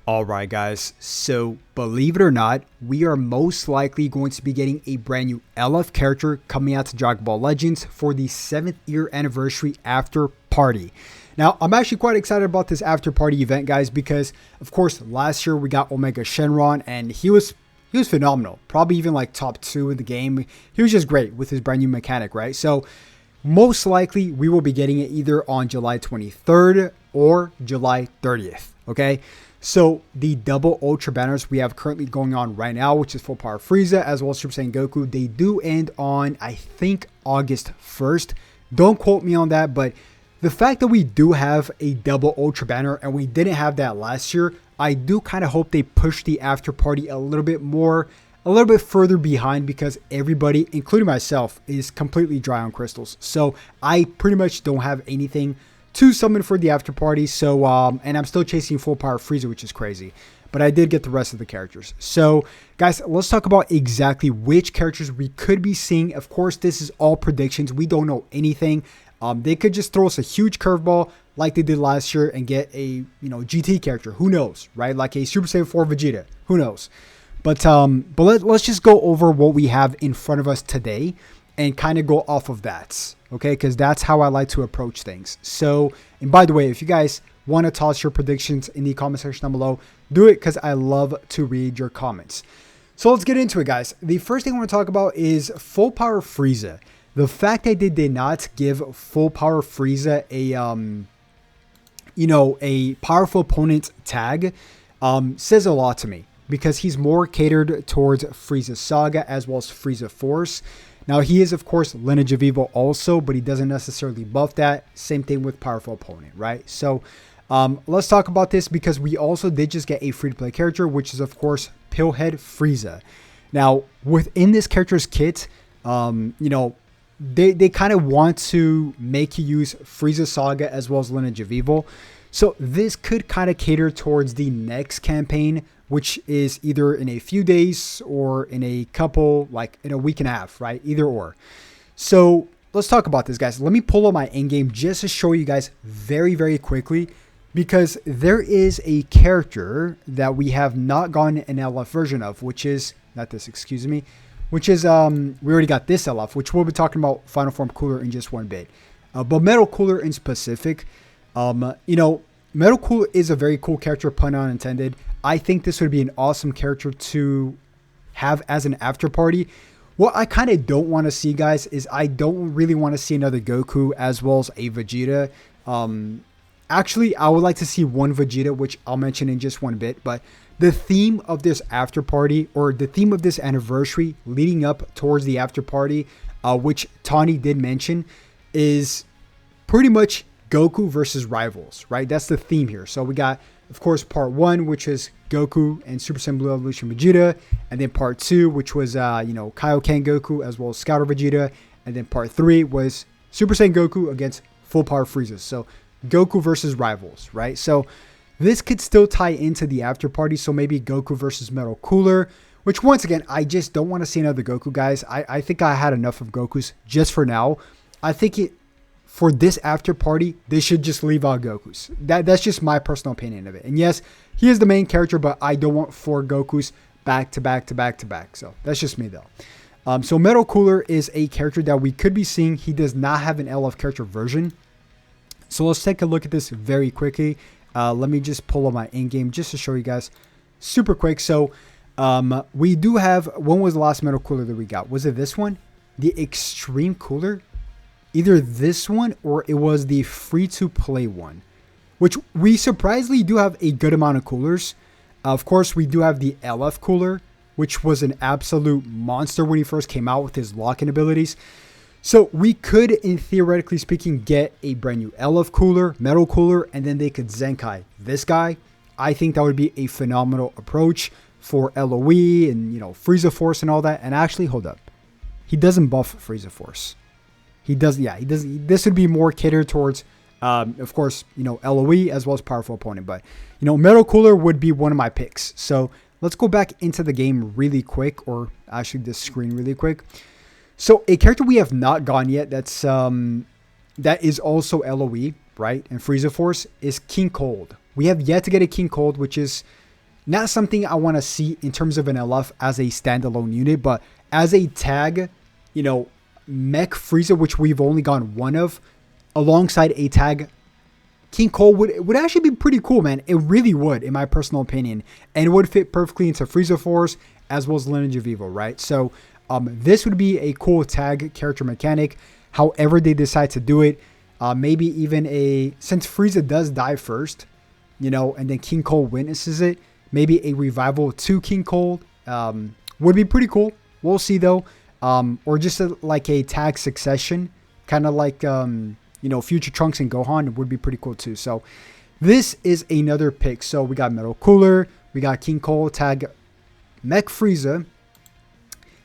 Alright guys, so believe it or not, we are most likely going to be getting a brand new LF character coming out to Dragon Ball Legends for the 7th year anniversary after party. Now, I'm actually quite excited about this after party event, guys, because of course last year we got Omega Shenron and he was phenomenal, probably even like top 2 in the game. He was just great with his brand new mechanic, right? So most likely we will be getting it either on July 23rd or July 30th, okay? So the double ultra banners we have currently going on right now, which is full power Frieza as well as Super Saiyan Goku, they do end on, I think, August 1st. Don't quote me on that, but the fact that we do have a double ultra banner and we didn't have that last year, I do kind of hope they push the after party a little bit more, a little bit further behind, because everybody, including myself, is completely dry on crystals. So I pretty much don't have anything to summon for the after party. So and I'm still chasing full power Frieza, which is crazy, but I did get the rest of the characters. So guys, let's talk about exactly which characters we could be seeing. Of course, this is all predictions. We don't know anything. They could just throw us a huge curveball like they did last year and get a GT character. Who knows, right? Like a Super Saiyan 4 Vegeta. Who knows? But let's just go over what we have in front of us today and kind of go off of that, okay? Because that's how I like to approach things. So, and by the way, if you guys want to toss your predictions in the comment section down below, do it, because I love to read your comments. So let's get into it, guys. The first thing I want to talk about is full power Frieza. The fact that they did not give full power Frieza a powerful opponent tag says a lot to me, because he's more catered towards Frieza Saga as well as Frieza Force. Now, he is, of course, Lineage of Evil also, but he doesn't necessarily buff that. Same thing with powerful opponent, right? So let's talk about this, because we also did just get a free-to-play character, which is, of course, Pillhead Frieza. Now, within this character's kit, they kind of want to make you use Frieza Saga as well as Lineage of Evil. So this could kind of cater towards the next campaign, which is either in a few days or in a couple, like in a week and a half, right? Either or. So let's talk about this, guys. Let me pull up my end game just to show you guys very, very quickly, because there is a character that we have not gotten an LF version of, which is, not this, excuse me, which is, we already got this LF, which we'll be talking about Final Form Cooler in just one bit. But Metal Cooler in specific, Metal Cooler is a very cool character, pun unintended. I think this would be an awesome character to have as an after party. What I kind of don't want to see, guys, is I don't really want to see another Goku as well as a Vegeta. Actually, I would like to see one Vegeta, which I'll mention in just one bit. But the theme of this after party, or the theme of this anniversary leading up towards the after party, which Tawny did mention, is pretty much Goku versus rivals, right? That's the theme here. So we got, of course, part 1, which is Goku and Super Saiyan Blue Evolution Vegeta, and then part 2, which was Kaioken Goku as well as Scouter Vegeta, and then part 3 was Super Saiyan Goku against full power Frieza. So Goku versus rivals, right? So this could still tie into the after party. So maybe Goku versus Metal Cooler, which once again, I just don't want to see another Goku, guys. I think I had enough of Gokus just for now. I think for this after party, they should just leave out Gokus. That's just my personal opinion of it. And yes, he is the main character, but I don't want 4 Gokus back to back to back to back. So that's just me, though. So Metal Cooler is a character that we could be seeing. He does not have an LF character version. So let's take a look at this very quickly. Let me just pull up my in-game just to show you guys super quick. So we do have, when was the last Metal Cooler that we got? Was it this one? The Extreme Cooler? Either this one or it was the free-to-play one, which we surprisingly do have a good amount of coolers. Of course, we do have the LF Cooler, which was an absolute monster when he first came out with his lock-in abilities. So we could, in theoretically speaking, get a brand new LF Cooler, Metal Cooler, and then they could Zenkai this guy. I think that would be a phenomenal approach for LOE and, Frieza Force and all that. And actually, hold up. He doesn't buff Frieza Force. He does, yeah, he does. This would be more catered towards, of course, LOE as well as powerful opponent. But, Metal Cooler would be one of my picks. So let's go back into the game really quick, or actually this screen really quick. So a character we have not gotten yet that is also LOE, right, and Frieza Force is King Cold. We have yet to get a King Cold, which is Not something I want to see in terms of an LF as a standalone unit, but as a tag, you know, Mech Frieza, which we've only gotten one of, alongside a tag King Cole would actually be pretty cool, man. It really would, in my personal opinion. And it would fit perfectly into Frieza Force as well as Lineage of Evil, right? So this would be a cool tag character mechanic, however they decide to do it. Maybe even since Frieza does die first, you know, and then King Cole witnesses it, maybe a revival to King Cole would be pretty cool. We'll see, though. Or just like a tag succession, kind of like... you know, Future Trunks and Gohan would be pretty cool too. So this is another pick. So we got Metal Cooler, we got King Cole, tag Mech Frieza.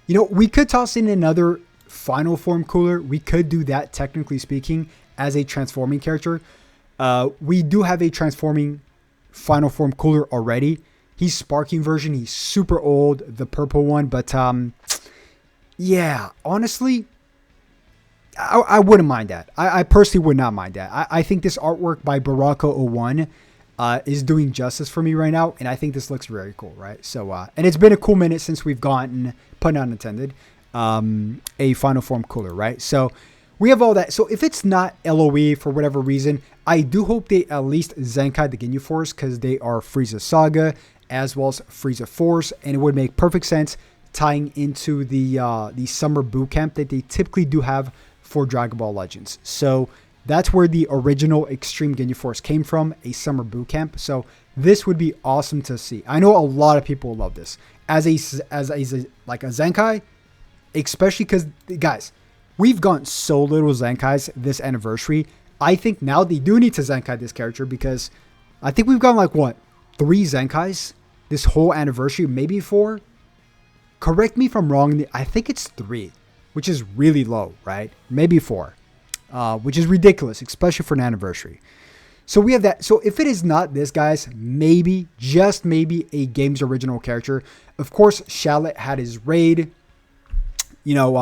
You know, we could toss in another Final Form Cooler. We could do that, technically speaking, as a transforming character. We do have a transforming Final Form Cooler already. He's Sparking version. He's super old, the purple one. But yeah, honestly, I wouldn't mind that. I personally would not mind that. I think this artwork by Baraka01 is doing justice for me right now, and I think this looks very cool, right? So, and it's been a cool minute since we've gotten, pun not intended, a Final Form Cooler, right? So we have all that. So if it's not LOE for whatever reason, I do hope they at least Zenkai the Ginyu Force, because they are Frieza Saga as well as Frieza Force, and it would make perfect sense tying into the summer boot camp that they typically do have for Dragon Ball Legends. So that's where the original Extreme Ginyu Force came from, a summer boot camp. So this would be awesome to see. I know a lot of people love this as a like a Zenkai, especially because, guys, we've gotten so little Zenkais this anniversary. I think now they do need to Zenkai this character, because I think we've gotten like, what, 3 Zenkais this whole anniversary, maybe 4. Correct me if I'm wrong. I think it's 3. Which is really low, right? Maybe 4, which is ridiculous, especially for an anniversary. So we have that. So if it is not this, guys, maybe, just maybe, a game's original character. Of course, Shallot had his raid, you know,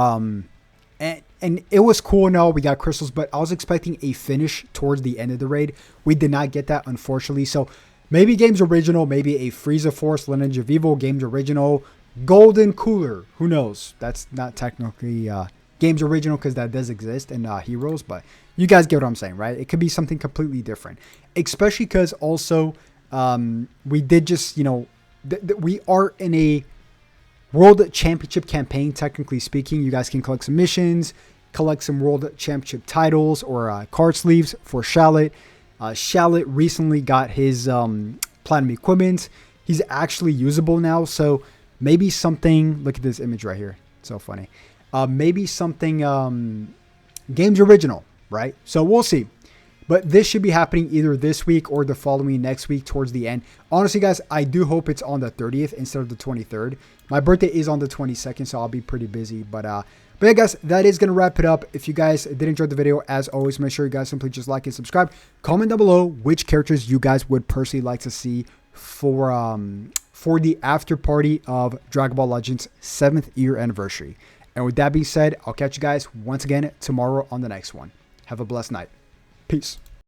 and it was cool and all. We got crystals, but I was expecting a finish towards the end of the raid. We did not get that, unfortunately. So maybe game's original, maybe a Frieza Force, Lineage of Evil, game's original, Golden Cooler, who knows? That's not technically game's original, because that does exist in Heroes, but you guys get what I'm saying, right? It could be something completely different, especially because also we did just, you know, we are in a World Championship campaign, technically speaking. You guys can collect some missions, collect some World Championship titles or card sleeves for Shallot. Shallot recently got his platinum equipment. He's actually usable now, so maybe something, look at this image right here. It's so funny. Maybe something game's original, right? So we'll see. But this should be happening either this week or the following next week towards the end. Honestly, guys, I do hope it's on the 30th instead of the 23rd. My birthday is on the 22nd, so I'll be pretty busy. But yeah, guys, that is going to wrap it up. If you guys did enjoy the video, as always, make sure you guys simply just like and subscribe. Comment down below which characters you guys would personally like to see for the after party of Dragon Ball Legends 7th year anniversary. And with that being said, I'll catch you guys once again tomorrow on the next one. Have a blessed night. Peace.